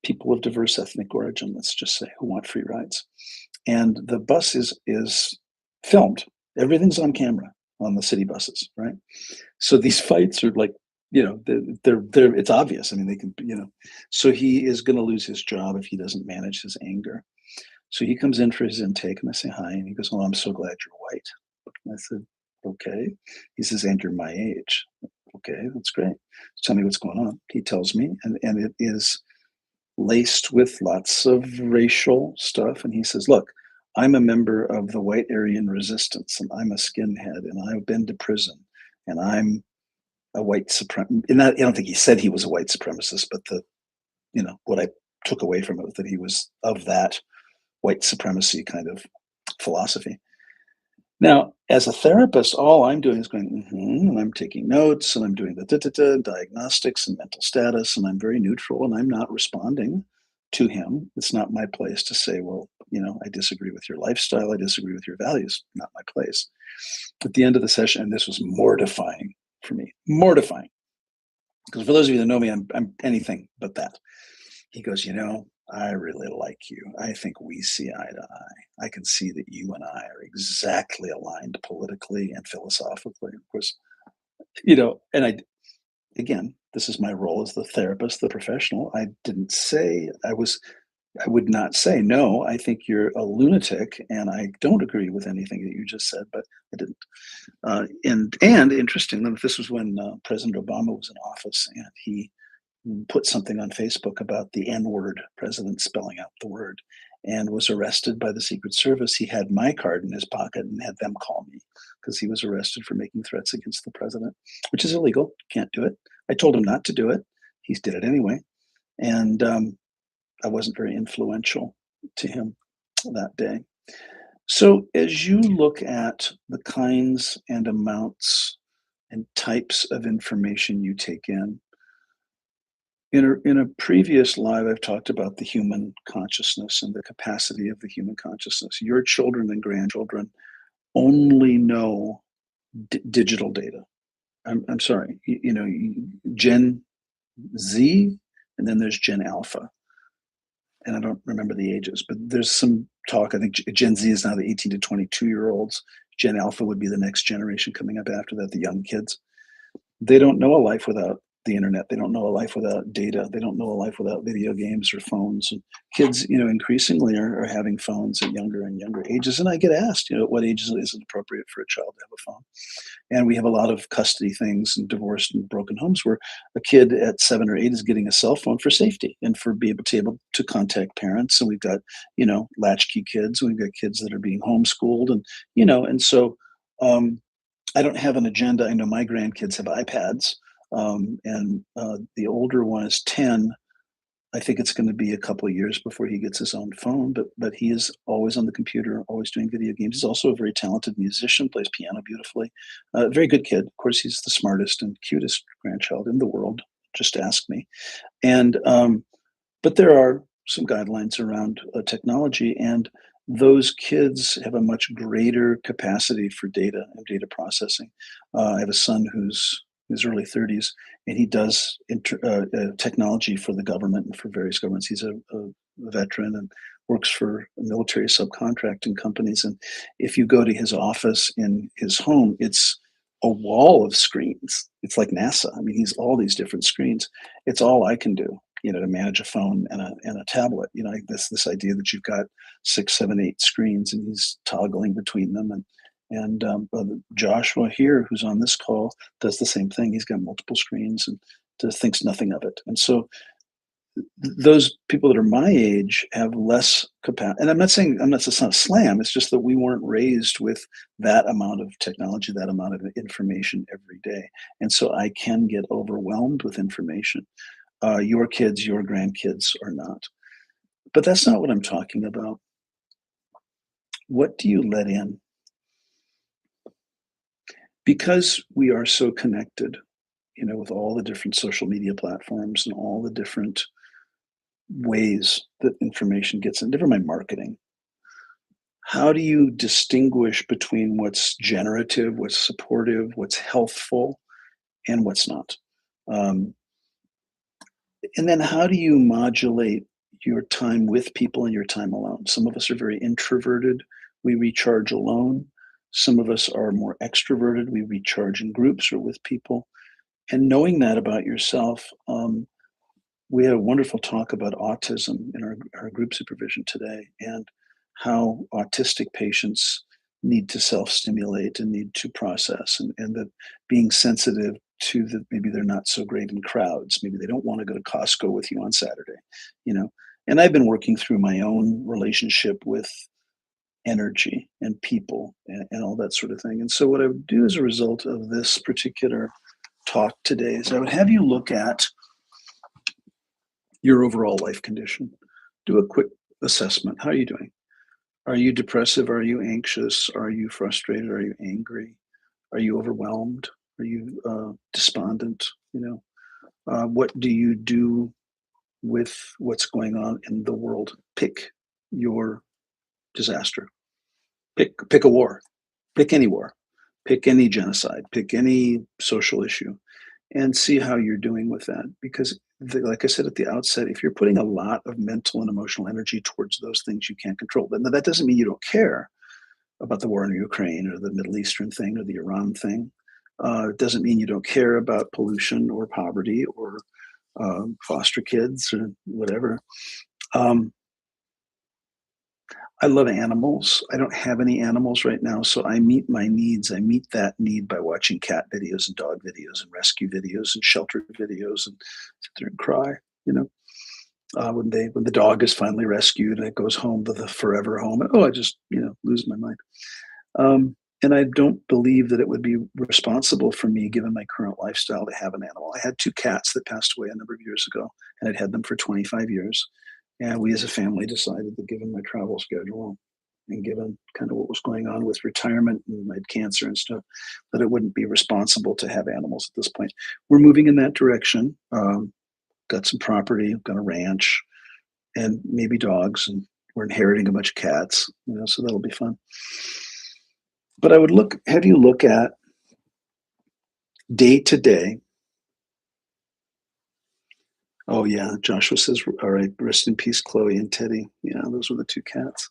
people of diverse ethnic origin. Let's just say who want free rides, and the bus is filmed. Everything's on camera on the city buses, right? So these fights are like, they're it's obvious. I mean, they can, So he is going to lose his job if he doesn't manage his anger. So he comes in for his intake, and I say hi, and he goes, "Well, I'm so glad you're white." And I said, "Okay." He says, "And you're my age." Okay, that's great. Tell me what's going on. He tells me, and it is laced with lots of racial stuff. And he says, "Look, I'm a member of the white Aryan resistance, and I'm a skinhead, and I've been to prison, and I'm a white supremacist." And I don't think he said he was a white supremacist, but what I took away from it was that he was of that white supremacy kind of philosophy. Now, as a therapist, all I'm doing is going, and I'm taking notes, and I'm doing the diagnostics and mental status, and I'm very neutral, and I'm not responding to him. It's not my place to say, "Well, I disagree with your lifestyle. I disagree with your values." Not my place. At the end of the session, and this was mortifying for me, mortifying, because for those of you that know me, I'm anything but that. He goes, "I really like you. I think we see eye to eye. I can see that you and I are exactly aligned politically and philosophically." Of course, and again, this is my role as the therapist, the professional. I would not say, "No, I think you're a lunatic and I don't agree with anything that you just said," but I didn't. And interestingly, this was when President Obama was in office, and he put something on Facebook about the N word, president spelling out the word, and was arrested by the Secret Service. He had my card in his pocket and had them call me because he was arrested for making threats against the president, which is illegal. Can't do it. I told him not to do it. He did it anyway. And I wasn't very influential to him that day. So as you look at the kinds and amounts and types of information you take in a previous live, I've talked about the human consciousness and the capacity of the human consciousness. Your children and grandchildren only know digital data. I'm sorry, Gen Z, and then there's Gen Alpha, and I don't remember the ages, but there's some talk. I think Gen Z is now the 18 to 22-year-olds. Gen Alpha would be the next generation coming up after that, the young kids. They don't know a life without the internet. They don't know a life without data. They don't know a life without video games or phones. And kids, increasingly are having phones at younger and younger ages. And I get asked, at what age is it appropriate for a child to have a phone? And we have a lot of custody things and divorced and broken homes where a kid at 7 or 8 is getting a cell phone for safety and for being able to contact parents. And we've got, latchkey kids. And we've got kids that are being homeschooled. And so I don't have an agenda. I know my grandkids have iPads. And the older one is 10. I think it's gonna be a couple of years before he gets his own phone, but he is always on the computer, always doing video games. He's also a very talented musician, plays piano beautifully. Very good kid. Of course, he's the smartest and cutest grandchild in the world, just ask me. And but there are some guidelines around technology, and those kids have a much greater capacity for data and data processing. I have a son who's in his early 30s, and he does technology for the government and for various governments. He's a veteran and works for military subcontracting companies. And if you go to his office in his home, it's a wall of screens. It's like NASA. I mean, he's all these different screens. It's all I can do, to manage a phone and a tablet. Like this idea that you've got 6, 7, 8 screens, and he's toggling between them. And Joshua here, who's on this call, does the same thing. He's got multiple screens and thinks nothing of it. And so those people that are my age have less capacity. And I'm not saying it's not a slam. It's just that we weren't raised with that amount of technology, that amount of information every day. And so I can get overwhelmed with information. Your kids, your grandkids are not. But that's not what I'm talking about. What do you let in? Because we are so connected, with all the different social media platforms and all the different ways that information gets in, never mind marketing. How do you distinguish between what's generative, what's supportive, what's healthful, and what's not? Um, and then how do you modulate your time with people and your time alone? Some of us are very introverted. We recharge alone. Some of us are more extroverted. We recharge in groups or with people. And knowing that about yourself, we had a wonderful talk about autism in our group supervision today, and how autistic patients need to self-stimulate and need to process, and that being sensitive to that maybe they're not so great in crowds. Maybe they don't want to go to Costco with you on Saturday, you know. And I've been working through my own relationship with energy and people and all that sort of thing. And so what I would do as a result of this particular talk today is I would have you look at your overall life condition. Do a quick assessment. How are you doing? Are you depressive? Are you anxious? Are you frustrated? Are you angry? Are you overwhelmed? Are you despondent? What do you do with what's going on in the world? Pick your disaster. Pick a war. Pick any war. Pick any genocide. Pick any social issue, and see how you're doing with that. Because, like I said at the outset, if you're putting a lot of mental and emotional energy towards those things you can't control, then that doesn't mean you don't care about the war in Ukraine or the Middle Eastern thing or the Iran thing. It doesn't mean you don't care about pollution or poverty or foster kids or whatever. Um, I love animals. I don't have any animals right now, so I meet my needs. I meet that need by watching cat videos and dog videos and rescue videos and shelter videos and sit there and cry. You know, when the dog is finally rescued and it goes home to the forever home. And, I just lose my mind. And I don't believe that it would be responsible for me, given my current lifestyle, to have an animal. I had 2 cats that passed away a number of years ago, and I'd had them for 25 years. And we as a family decided that, given my travel schedule and given kind of what was going on with retirement and I had cancer and stuff, that it wouldn't be responsible to have animals at this point. We're moving in that direction. Got some property, got a ranch, and maybe dogs, and we're inheriting a bunch of cats, so that'll be fun. But I would have you look at day to day. Oh yeah, Joshua says, all right, rest in peace, Chloe and Teddy. Yeah, those were the 2 cats.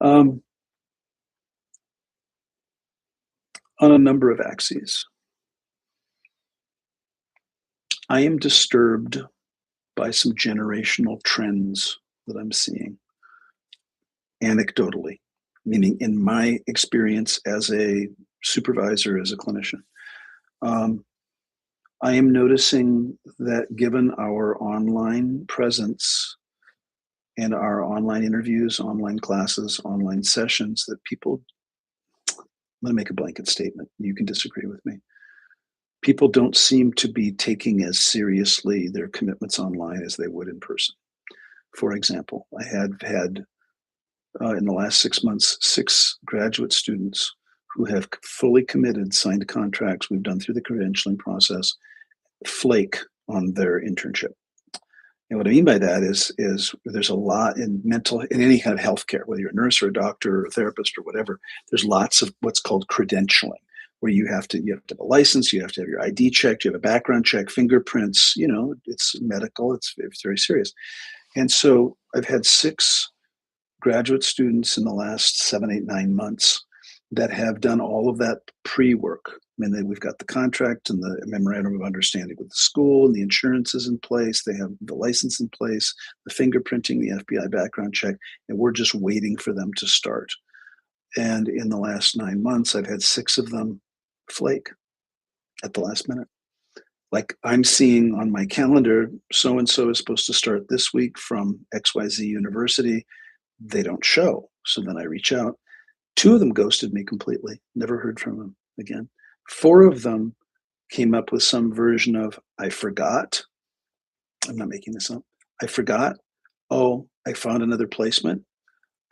On a number of axes. I am disturbed by some generational trends that I'm seeing anecdotally, meaning in my experience as a supervisor, as a clinician. I am noticing that, given our online presence and our online interviews, online classes, online sessions, that people, I'm going to make a blanket statement. You can disagree with me. People don't seem to be taking as seriously their commitments online as they would in person. For example, I had had in the last 6 months 6 graduate students who have fully committed, signed contracts. We've done through the credentialing process, flake on their internship. And what I mean by that is there's a lot in mental in any kind of healthcare, whether you're a nurse or a doctor or a therapist or whatever. There's lots of what's called credentialing, where you have to have a license, you have to have your ID checked, you have a background check, fingerprints. It's medical. It's very serious. And so I've had 6 graduate students in the last 7, 8, 9 months that have done all of that pre-work. I mean, we've got the contract and the memorandum of understanding with the school, and the insurance is in place. They have the license in place, the fingerprinting, the FBI background check, and we're just waiting for them to start. And in the last 9 months, I've had 6 of them flake at the last minute. Like, I'm seeing on my calendar, so and so is supposed to start this week from XYZ University. They don't show. So then I reach out. 2 of them ghosted me completely, never heard from them again. 4 of them came up with some version of, I forgot. I'm not making this up. I forgot. Oh, I found another placement.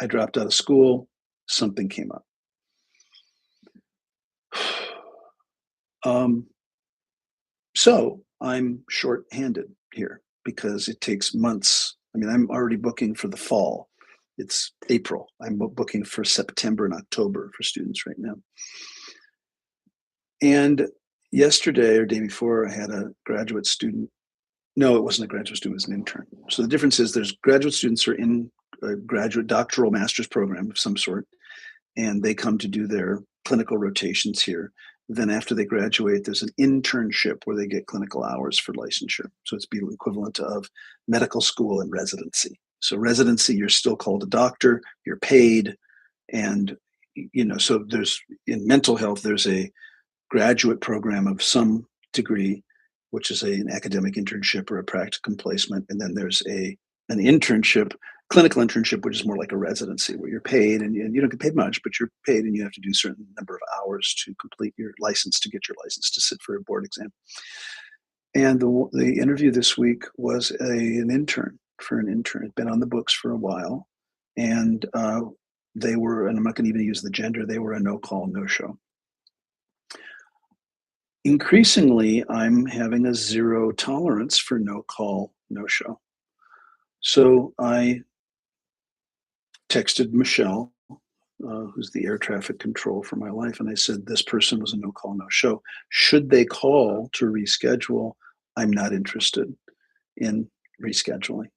I dropped out of school. Something came up. Um, so I'm short-handed here because it takes months. I mean, I'm already booking for the fall. It's April. I'm booking for September and October for students right now. And yesterday or day before, I had a graduate student. No, it wasn't a graduate student, it was an intern. So the difference is there's graduate students who are in a graduate doctoral master's program of some sort, and they come to do their clinical rotations here. Then after they graduate, there's an internship where they get clinical hours for licensure. So it's the equivalent of medical school and residency. So residency, you're still called a doctor, you're paid, and so there's in mental health, there's a graduate program of some degree, which is an academic internship or a practicum placement, and then there's an internship, clinical internship, which is more like a residency where you're paid and you don't get paid much, but you're paid and you have to do a certain number of hours to complete your license, to get your license to sit for a board exam. And the interview this week was an intern for an intern. Had been on the books for a while, and they were, and I'm not going to even use the gender, they were a no call, no show. Increasingly, I'm having a zero tolerance for no call, no show. So I texted Michelle, who's the air traffic control for my life, and I said, this person was a no call, no show. Should they call to reschedule, I'm not interested in rescheduling.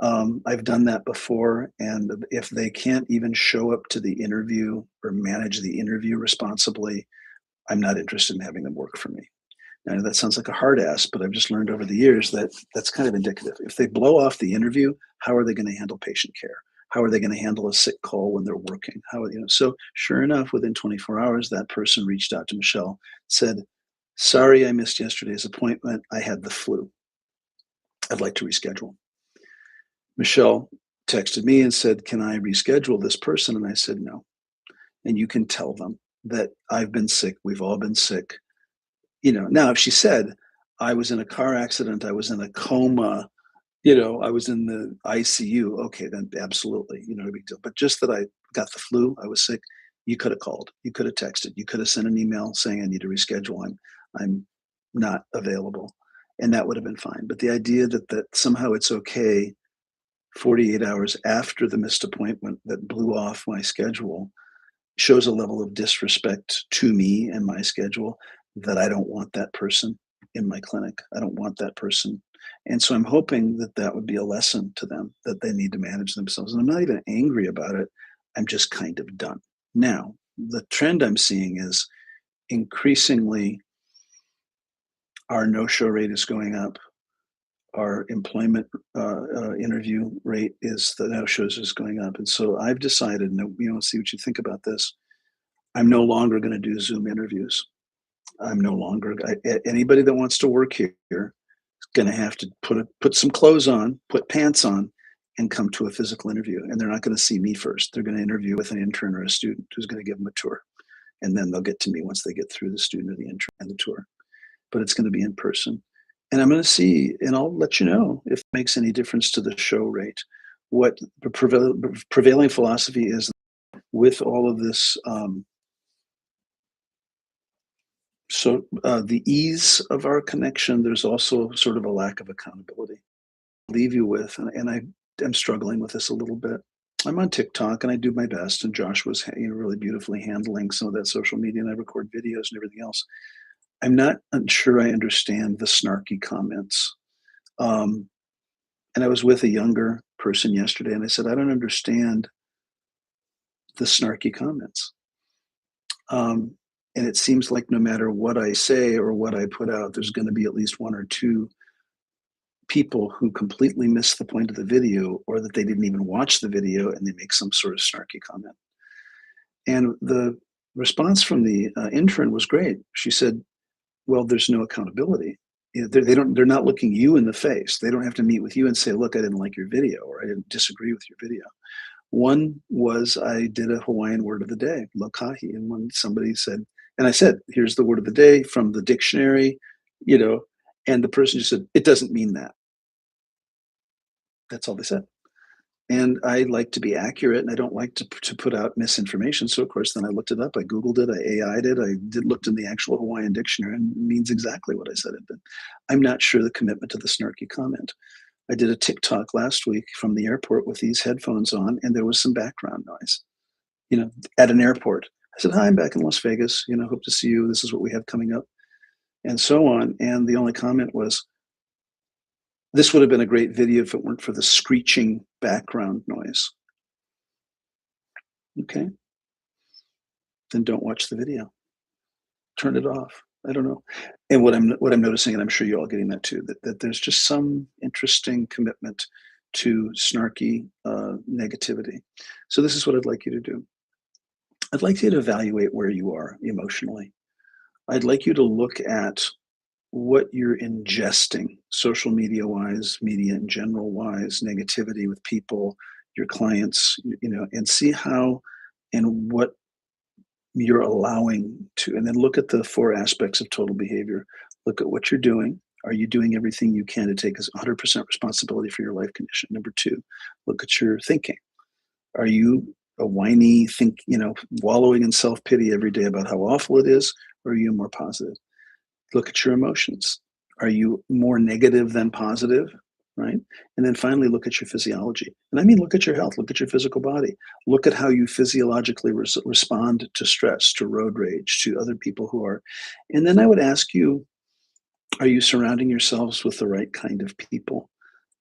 I've done that before, and if they can't even show up to the interview or manage the interview responsibly, I'm not interested in having them work for me. I know that sounds like a hard ass, but I've just learned over the years that that's kind of indicative. If they blow off the interview, how are they going to handle patient care? How are they going to handle a sick call when they're working? So sure enough, within 24 hours, that person reached out to Michelle, said, sorry, I missed yesterday's appointment. I had the flu. I'd like to reschedule. Michelle texted me and said, can I reschedule this person? And I said, no. And you can tell them that I've been sick. We've all been sick. Now if she said, I was in a car accident, I was in a coma, I was in the ICU, okay, then absolutely, no big deal. But just that I got the flu, I was sick, you could have called, you could have texted, you could have sent an email saying I need to reschedule. I'm not available. And that would have been fine. But the idea that somehow it's okay 48 hours after the missed appointment that blew off my schedule shows a level of disrespect to me and my schedule that I don't want that person in my clinic. I don't want that person. And so I'm hoping that that would be a lesson to them, that they need to manage themselves. And I'm not even angry about it. I'm just kind of done. Now, the trend I'm seeing is increasingly our no-show rate is going up. Our employment interview rate is the no-shows is going up. And so I've decided, see what you think about this. I'm no longer going to do Zoom interviews. I'm no longer anybody that wants to work here is going to have to put some clothes on, put pants on, and come to a physical interview. And they're not going to see me first. They're going to interview with an intern or a student who's going to give them a tour, and then they'll get to me once they get through the student or the intern and the tour. but it's going to be in person. And I'm going to see, and I'll let you know if it makes any difference to the show rate. What the prevailing philosophy is with all of this, the ease of our connection, there's also sort of a lack of accountability. Leave you with, and I am struggling with this a little bit. I'm on TikTok and I do my best, and Josh was really beautifully handling some of that social media, and I record videos and everything else. I'm not sure I understand the snarky comments. Um, and I was with a younger person yesterday, and I said, I don't understand the snarky comments. Um, and it seems like no matter what I say or what I put out, there's going to be at least one or two people who completely miss the point of the video, or that they didn't even watch the video and they make some sort of snarky comment. And the response from the intern was great. She said, well, there's no accountability. They're not looking you in the face. They don't have to meet with you and say, look, I didn't like your video, or I didn't disagree with your video. One was, I did a Hawaiian word of the day, lokahi. And when somebody said, and I said, here's the word of the day from the dictionary, and the person just said, it doesn't mean that. That's all they said. And I like to be accurate, and I don't like to put out misinformation. So of course, then I looked it up. I Googled it. I AI'd it. Looked in the actual Hawaiian dictionary, and it means exactly what I said it did. I'm not sure the commitment to the snarky comment. I did a TikTok last week from the airport with these headphones on, and there was some background noise, at an airport. I said, hi, I'm back in Las Vegas. Hope to see you. This is what we have coming up, and so on. And the only comment was, this would have been a great video if it weren't for the screeching background noise. Okay, then don't watch the video. Turn it off. I don't know. And what I'm noticing, and I'm sure you're all getting that too, that there's just some interesting commitment to snarky negativity. So this is what I'd like you to do. I'd like you to evaluate where you are emotionally. I'd like you to look at what you're ingesting, social media wise, media in general wise, negativity with people, your clients, and see how and what you're allowing to, and then look at the four aspects of total behavior. Look at what you're doing. Are you doing everything you can to take 100% responsibility for your life condition? Number two, look at your thinking. Are you a whiny, wallowing in self-pity every day about how awful it is, or are you more positive? Look at your emotions. Are you more negative than positive? Right? And then finally, look at your physiology. And I mean, look at your health, look at your physical body. Look at how you physiologically respond to stress, to road rage, to other people who are. And then I would ask you, are you surrounding yourselves with the right kind of people?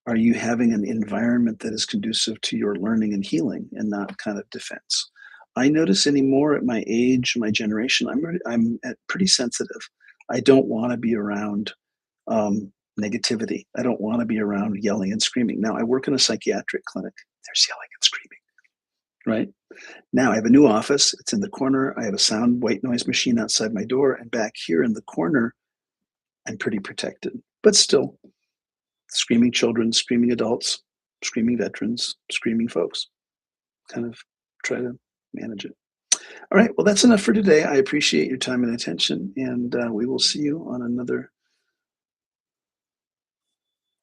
Are you having an environment that is conducive to your learning and healing and not kind of defense? I notice anymore at my age, my generation, I'm pretty sensitive. I don't want to be around negativity. I don't want to be around yelling and screaming. Now, I work in a psychiatric clinic. There's yelling and screaming, right? Now, I have a new office. It's in the corner. I have a sound white noise machine outside my door. And back here in the corner, I'm pretty protected. But still, screaming children, screaming adults, screaming veterans, screaming folks. Kind of try to manage it. All right. Well, that's enough for today. I appreciate your time and attention. And we will see you on another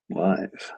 live.